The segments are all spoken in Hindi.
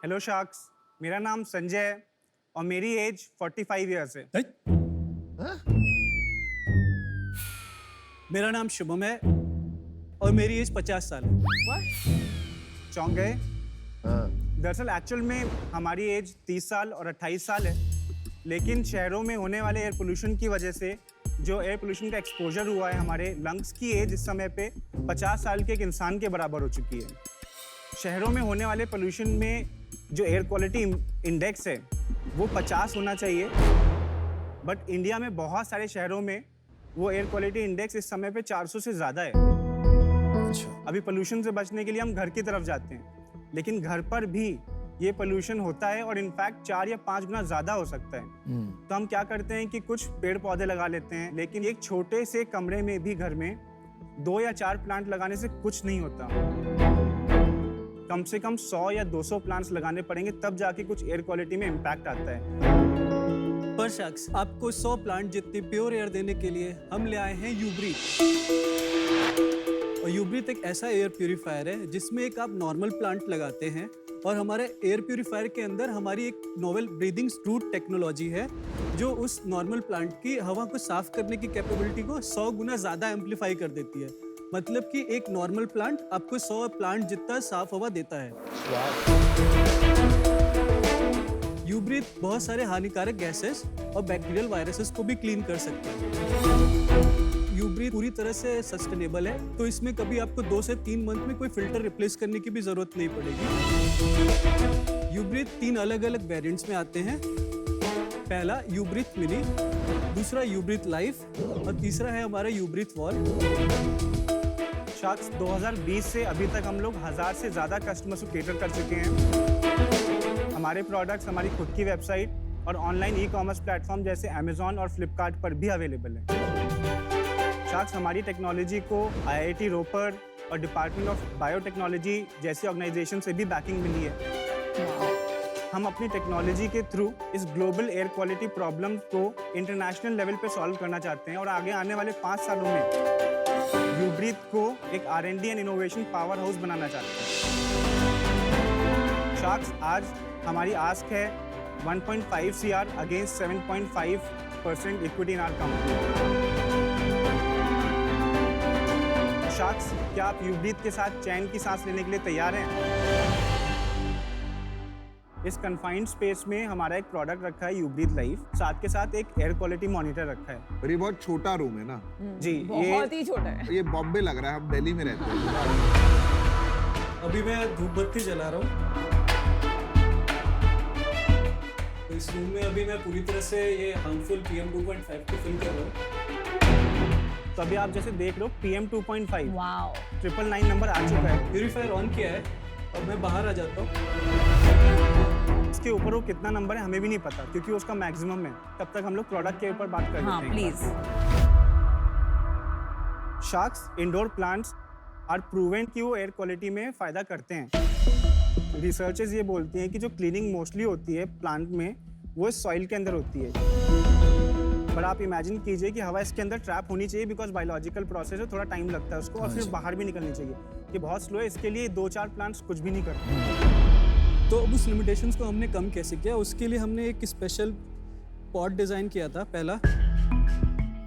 हेलो शार्क्स, मेरा नाम संजय है और मेरी एज 45 ईयर्स है। मेरा नाम शुभम है और मेरी एज 50 साल है। चौंक गए? दरअसल एक्चुअल में हमारी एज 30 साल और 28 साल है, लेकिन शहरों में होने वाले एयर पोल्यूशन की वजह से जो एयर पोल्यूशन का एक्सपोजर हुआ है, हमारे लंग्स की एज इस समय पे 50 साल के एक इंसान के बराबर हो चुकी है। शहरों में होने वाले पोल्यूशन में जो एयर क्वालिटी इंडेक्स है वो 50 होना चाहिए, बट इंडिया में बहुत सारे शहरों में वो एयर क्वालिटी इंडेक्स इस समय पे 400 से ज़्यादा है। अभी पोल्यूशन से बचने के लिए हम घर की तरफ जाते हैं, लेकिन घर पर भी ये पोल्यूशन होता है और इनफैक्ट 4 या 5 गुना ज़्यादा हो सकता है। तो हम क्या करते हैं कि कुछ पेड़ पौधे लगा लेते हैं, लेकिन एक छोटे से कमरे में भी घर में 2 या 4 प्लांट लगाने से कुछ नहीं होता। कम से कम 100 या 200 प्लांट्स लगाने पड़ेंगे, तब जाके कुछ एयर क्वालिटी में इम्पैक्ट आता है। पर शख्स आपको 100 प्लांट जितनी प्योर एयर देने के लिए हम ले आए हैं यूब्रीथ। और यूब्रीथ एक ऐसा एयर प्यूरीफायर है जिसमें एक आप नॉर्मल प्लांट लगाते हैं और हमारे एयर प्यूरीफायर के अंदर हमारी एक नोवेल ब्रीदिंग रूट टेक्नोलॉजी है जो उस नॉर्मल प्लांट की हवा को साफ करने की कैपेबिलिटी को 100 गुना ज़्यादा एम्पलीफाई कर देती है। मतलब कि एक नॉर्मल प्लांट आपको 100 प्लांट जितना साफ हवा देता है। यूब्रीथ बहुत सारे हानिकारक गैसेस और बैक्टीरियल वायरसेस को भी क्लीन कर सकते हैं। यूब्रीथ पूरी तरह से सस्टेनेबल है, तो इसमें कभी आपको 2 से 3 मंथ में कोई फिल्टर रिप्लेस करने की भी जरूरत नहीं पड़ेगी। यूब्रीथ 3 अलग अलग वेरिएंट्स में आते हैं। पहला यूब्रीथ मिनी, दूसरा यूब्रीथ लाइफ और तीसरा है हमारा यूब्रीथ वॉल। शार्क्स 2020 से अभी तक हम लोग 1000 से ज़्यादा कस्टमर्स को केटर कर चुके हैं। हमारे प्रोडक्ट्स हमारी खुद की वेबसाइट और ऑनलाइन ई-कॉमर्स प्लेटफॉर्म जैसे अमेजॉन और फ्लिपकार्ट पर भी अवेलेबल है। शार्क्स हमारी टेक्नोलॉजी को IIT रोपर और डिपार्टमेंट ऑफ बायोटेक्नोलॉजी जैसी ऑर्गेनाइजेशन से भी बैकिंग मिली है। हम अपनी टेक्नोलॉजी के थ्रू इस ग्लोबल एयर क्वालिटी प्रॉब्लम को इंटरनेशनल लेवल पे सॉल्व करना चाहते हैं और आगे आने वाले 5 सालों में यूब्रीथ को एक R&D and innovation power house बनाना चाहते हैं। शार्क्स आज हमारी आस्क है 1.5 CR against 7.5% equity in our company. Sharks, क्या आप यूब्रीथ के साथ चैन की सांस लेने के लिए तैयार हैं? इस कन्फाइंड स्पेस में हमारा एक प्रोडक्ट रखा है यूब्रीथ लाइफ, साथ के साथ एक एयर क्वालिटी मॉनिटर रखा है। और ये बहुत छोटा रूम है ना? जी, बहुत ही छोटा है। ये बॉम्बे लग रहा है, हम दिल्ली में रहते हैं। अभी मैं धूप बत्ती जला रहा हूँ, तो इस रूम में अभी मैं पूरी तरह से ये हार्मफुल PM 2.5 को फिल कर रहा हूँ। तो अभी आप जैसे देख रहे हो PM 2.5 वाओ, 999 नंबर आ चुका है। प्यूरीफायर ऑन किया है और मैं बाहर आ जाता हूँ। इसके ऊपर वो कितना नंबर है हमें भी नहीं पता, क्योंकि उसका मैक्सिमम है। तब तक हम लोग प्रोडक्ट के ऊपर बात कर हाँ लेते हैं। Please. Sharks indoor plants are proven कि वो एयर क्वालिटी में फ़ायदा करते हैं। रिसर्चर्स ये बोलती हैं कि जो क्लीनिंग मोस्टली होती है प्लांट में वो सॉइल के अंदर होती है, पर आप इमेजिन कीजिए कि हवा इसके अंदर ट्रैप होनी चाहिए, बिकॉज बायोलॉजिकल प्रोसेस है, थोड़ा टाइम लगता है उसको, और फिर बाहर भी निकलनी चाहिए। ये बहुत स्लो है, इसके लिए 2-4 प्लांट्स कुछ भी नहीं करते। तो अब उस लिमिटेशंस को हमने कम कैसे किया, उसके लिए हमने एक स्पेशल पॉट डिज़ाइन किया था पहला।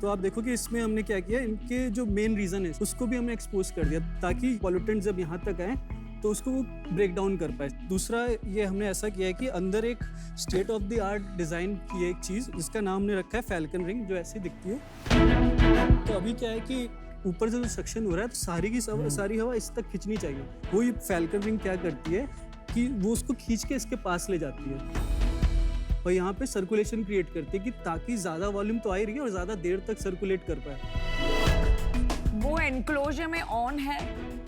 तो आप देखो कि इसमें हमने क्या किया, इनके जो मेन रीज़न है उसको भी हमने एक्सपोज कर दिया ताकि पॉल्यूटेंट जब यहाँ तक आए तो उसको वो ब्रेक डाउन कर पाए। दूसरा ये हमने ऐसा किया है कि अंदर एक state of the art design की एक चीज़ जिसका नाम हमने रखा है फैल्कन रिंग, जो ऐसी दिखती है। तो अभी क्या है कि ऊपर से जो सक्शन हो रहा है तो सारी हवा इस तक खींचनी चाहिए। वो ये फैल्कन रिंग क्या करती है कि वो उसको खींच के इसके पास ले जाती है और यहाँ पे सर्कुलेशन क्रिएट करती है कि ताकि ज़्यादा वॉल्यूम तो आ ही रही है और ज़्यादा देर तक सर्कुलेट कर पाए। वो एनक्लोजर में ऑन है?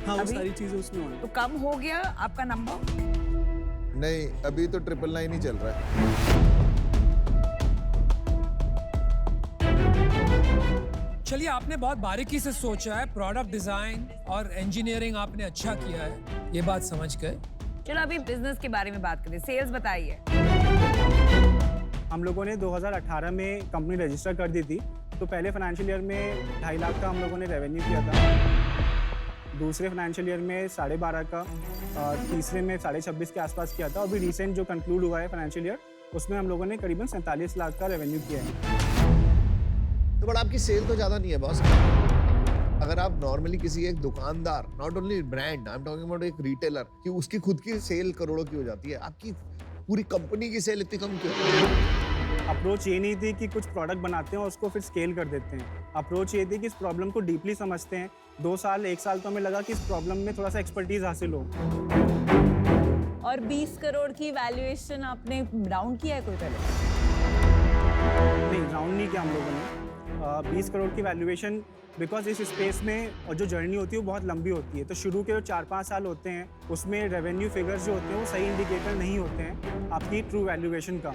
हाँ, वो सारी चीज़ें उसमें ऑन है। तो कम हो गया आपका नंबर? नहीं, अभी तो 999 ही चल रहा है। चलिए, आपने बहुत बारीकी से सोचा है, प्रोडक्ट डिजाइन और इंजीनियरिंग आपने अच्छा किया है, ये बात समझ गए। चलो अभी बिजनेस के बारे में बात करें। सेल्स बताइए। हम लोगों ने 2018 में कंपनी रजिस्टर कर दी थी, तो पहले फाइनेंशियल ईयर में 2.5 लाख का हम लोगों ने रेवेन्यू किया था। दूसरे फाइनेंशियल ईयर में 12.5 का और तीसरे में 26.5 के आसपास किया था। अभी रिसेंट जो कंक्लूड हुआ है फाइनेंशियल ईयर, उसमें हम लोगों ने करीबन 47 लाख का रेवेन्यू किया है। तो बट आपकी सेल तो ज्यादा नहीं है बॉस। अगर आप नॉर्मली किसी एक दुकानदार, not only brand, I am talking about एक रिटेलर, कि उसकी खुद की सेल करोड़ों की हो जाती है, आपकी पूरी कंपनी की सेल इतनी कम क्यों? अप्रोच ये नहीं थी कि कुछ प्रोडक्ट बनाते हैं और उसको फिर स्केल कर देते हैं। अप्रोच ये थी कि इस प्रॉब्लम को डीपली समझते हैं। 2 साल 1 साल तो हमें लगा कि इस प्रॉब्लम में थोड़ा सा एक्सपर्टीज हासिल हो। और 20 करोड़ की वैल्यूएशन आपने राउंड किया है कोई पहले? नहीं, राउंड नहीं किया हम लोगों ने। 20 करोड़ की वैल्यूएशन, बिकॉज इस स्पेस में और जो जर्नी होती है वो बहुत लंबी होती है, तो शुरू के जो 4-5 साल होते हैं उसमें रेवेन्यू फिगर्स जो होते हैं वो सही इंडिकेटर नहीं होते हैं आपकी ट्रू वैल्यूएशन का।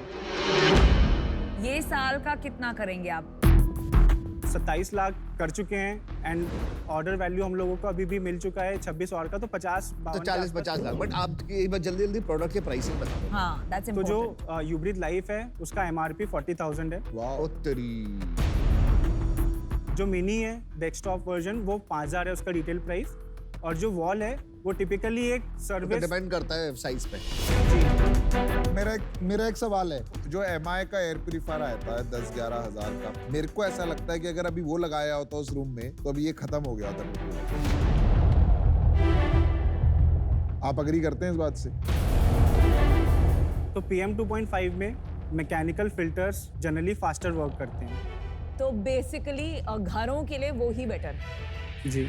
ये साल का कितना करेंगे आप? 27 लाख कर चुके हैं एंड ऑर्डर वैल्यू हम लोगों को अभी भी मिल चुका है 26 और का, तो 50-52 तो 40-50 लाख। बट आप एक बार जल्दी प्रोडक्ट के प्राइसिंग बता दो। हाँ, that's तो जो important. यूब्रिथ लाइफ है उसका MRP 40,000 है। वाओ तेरी। जो मिनी है डेस्कटॉप वर्जन वो 5,000 है उसका रिटेल प्राइस, और जो वॉल है वो टिपिकली एक सर्विस डिपेंड करता है साइज पे। मेरा एक सवाल है, जो MI का एयर प्यूरीफायर आता है 10-11 हज़ार का, मेरे को ऐसा लगता है कि अगर अभी वो लगाया होता उस रूम में तो अभी ये खत्म हो गया होता। आप अग्री करते हैं इस बात से? तो PM 2.5 में mechanical filters generally faster work करते हैं। तो बेसिकली घरों के लिए वो ही बेटर है। जी,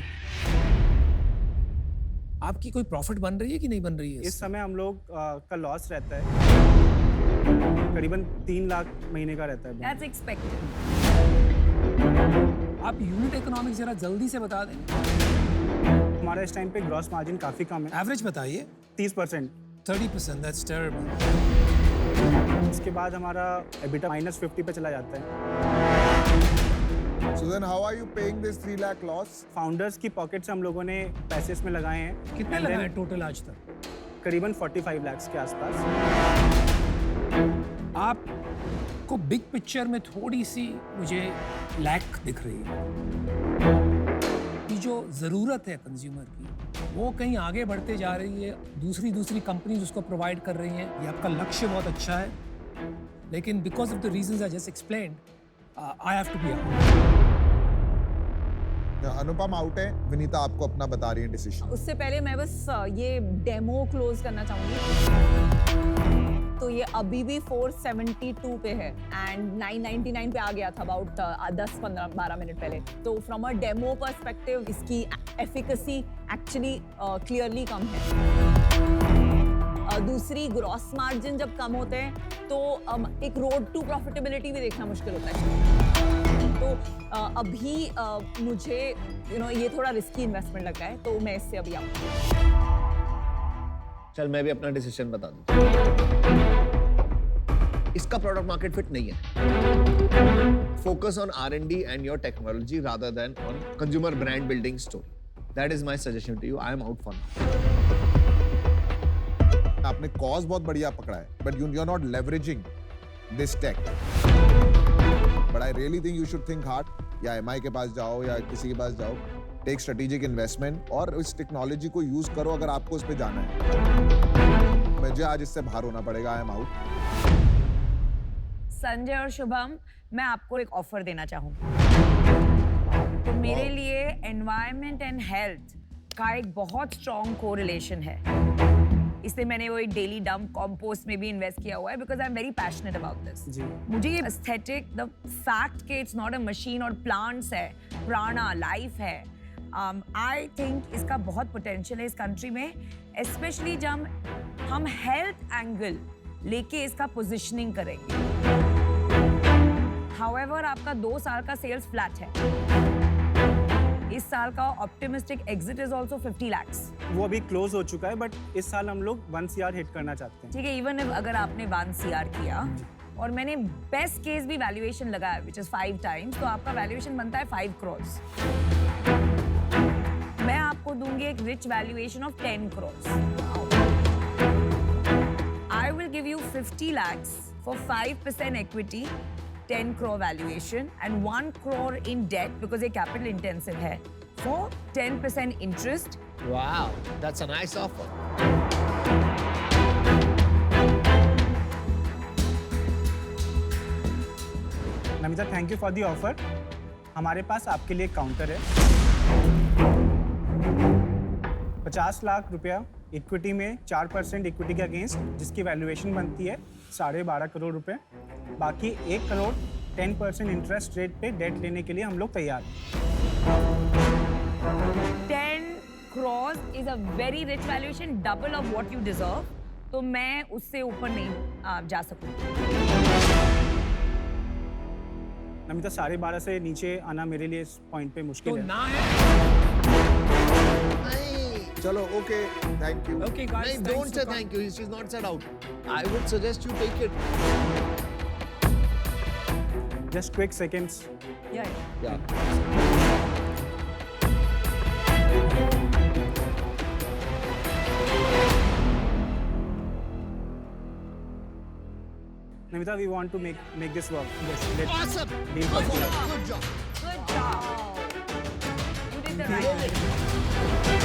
आपकी कोई प्रॉफिट बन रही है कि नहीं बन रही है? इस समय हम लोग का लॉस रहता है, करीबन 3 लाख महीने का रहता है। That's expected. आप यूनिट इकोनॉमिक्स जरा जल्दी से बता देंगे। हमारा इस टाइम पे ग्रॉस मार्जिन काफ़ी कम है, एवरेज बताइए। 30%। 30%, दैट्स टेरिबल। उसके बाद हमारा EBITDA -50 पे चला जाता है। So then how are you paying this 3 lakh loss? Founders की पॉकेट से हम लोगों ने पैसे इसमें लगाए हैं। कितने And then लगाए टोटल आज तक? करीबन 45 लाख के आसपास। आपको बिग पिक्चर में थोड़ी सी मुझे लैक दिख रही है कि जो ज़रूरत है कंज्यूमर की वो कहीं आगे बढ़ते जा रही है, दूसरी कंपनीज उसको प्रोवाइड कर रही हैं। ये आपका लक्ष्य बहुत अच्छा है, लेकिन because of the reasons I just explained I have to be out. Anupam out है, विनीता आपको अपना बता रही है डिसीजन। उससे पहले मैं बस ये डेमो क्लोज करना चाहूंगी। तो ये अभी भी 472 पे है एंड 999 पे आ गया था अबाउट 10-15-12 मिनट पहले। तो फ्रॉम अ डेमो पर्सपेक्टिव इसकी एफिकेसी एक्चुअली क्लियरली कम है। दूसरी ग्रॉस मार्जिन जब कम होते हैं तो एक रोड टू प्रॉफिटेबिलिटी भी देखना मुश्किल होता है। तो अभी मुझे ये थोड़ा रिस्की इन्वेस्टमेंट लग रहा है, तो मैं इससे अभी आऊँ। चल मैं भी अपना डिसीजन बता दूं। इसका प्रोडक्ट मार्केट फिट नहीं है। Focus on R&D and your technology rather than on consumer brand building story. That is my suggestion to you. I am out for now. आपने कॉज बहुत बढ़िया पकड़ा है, but you are not leveraging this tech. But I really think you should think hard. या MI के पास जाओ या किसी के पास जाओ, टेक स्ट्रेटेजिक इन्वेस्टमेंट और इस टेक्नोलॉजी को यूज करो अगर आपको उस पे जाना है। मुझे आज इससे बाहर होना पड़ेगा। आई एम आउट। संजय और शुभम, मैं आपको एक ऑफर देना चाहूँगी। तो मेरे लिए एनवायरनमेंट एंड हेल्थ का एक बहुत स्ट्रॉन्ग कोरिलेशन है। इसलिए मैंने वो डेली डंप कंपोस्ट में भी इन्वेस्ट किया हुआ है, because I am very passionate about this. जी। मुझे ये एस्थेटिक, द फैक्ट कि इट्स नॉट अ मशीन और प्लांट्स है, प्राणा लाइफ है, आई थिंक इसका बहुत पोटेंशियल है इस कंट्री में, स्पेशली जब हम हेल्थ एंगल लेके इसका पोजिशनिंग करेंगे। हाउएवर आपका 2 साल का सेल्स फ्लैट है। इस साल का optimistic exit is also 50 lakhs। वो अभी क्लोज हो चुका है, बट इस साल हम लोग 1 CR हिट करना चाहते हैं। ठीक है, इवन अगर आपने 1 CR किया और मैंने बेस्ट केस भी वैल्यूएशन लगाया विच इज 5 times, तो आपका वैल्यूएशन बनता है 5 crores। मैं आपको दूंगी एक rich valuation of 10 crores। I will give you 50 lakhs for 5% equity, 10 crore valuation and 1 crore in debt because ये capital intensive है for 10% interest. Wow, that's a nice offer. Namita, thank you for the offer. हमारे पास आपके लिए काउंटर है। 50 लाख रुपया इक्विटी में 4% इक्विटी के अगेंस्ट, जिसकी वैल्यूएशन बनती है 12.5 करोड़ रुपए। बाकी 1 करोड़ 10% इंटरेस्ट रेट पे डेट लेने के लिए हम लोग तैयार हैं। 10 crores is a very rich valuation, double of what you deserve. तो मैं उससे ऊपर नहीं जा सकूंगी। नमिता, 12.5 से नीचे आना मेरे लिए इस पॉइंट पे मुश्किल तो है। ना है। नहीं, चलो, okay, thank you. Okay, guys. नहीं, thanks don't for say coming. thank you. She's not said out. I would suggest you take it. Just quick seconds. Yeah. Yeah. Namita, we want to make this work. Awesome. Deal Good for job. Good job. Good job. You did the right thing.